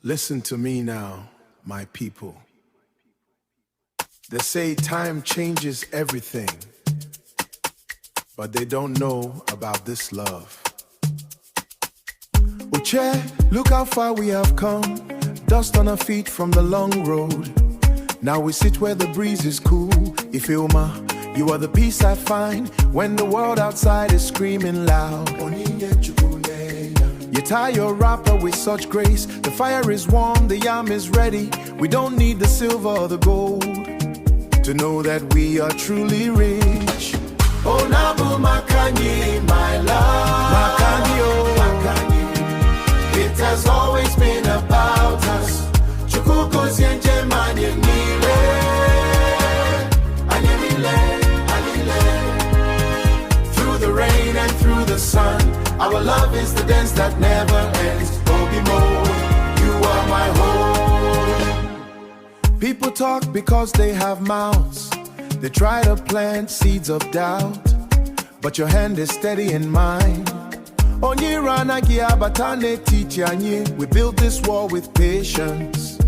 Listen to me now, my people. They say time changes everything, but they don't know about this love. Uche, look how far we have come. Dust on our feet from the long road. Now we sit where the breeze is cool. Ifeoma, you are the peace I find when the world outside is screaming loud. You tie your wrapper with such grace. The fire is warm, the yam is ready. We don't need the silver or the gold to know that we are truly rich. Oh, Nabu Makani, my love. Makani, oh, Makani. It has always been about us. Chukuko sienje manye nile. Anyemile, anile. Through the rain and through the sun, our love is the dance that never ends. Obimo, you are my home. People talk because they have mouths. They try to plant seeds of doubt, but your hand is steady in mine. Onyirana giabatane tichanye. We built this wall with patience.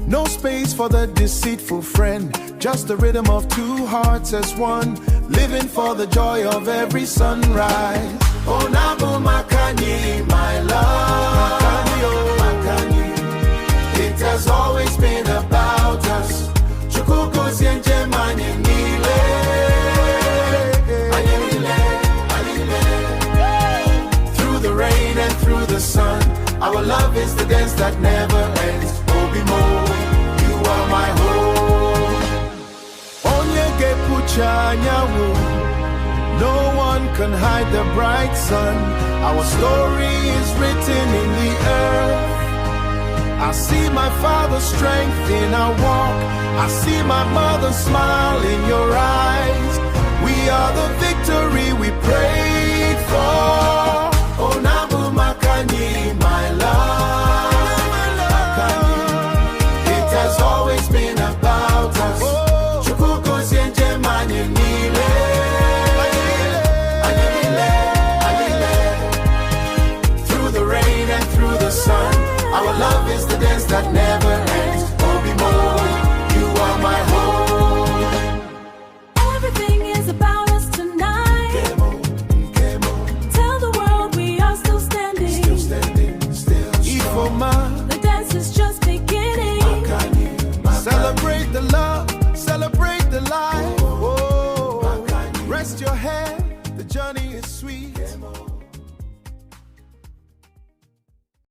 No space for the deceitful friend, just the rhythm of two hearts as one, living for the joy of every sunrise. Oh, Nabu Makani, my love. Makani, oh, Makani. It has always been about us. Chukuko sienje manye nile. Anyemile, anile. Through the rain and through the sun, our love is the dance that never ends. Obimo, you are my home. Onyege pucha nyawo. No one can hide the bright sun. Our story is written in the earth. I see my father's strength in our walk. I see my mother's smile in your eyes. We are the victory we prayed for.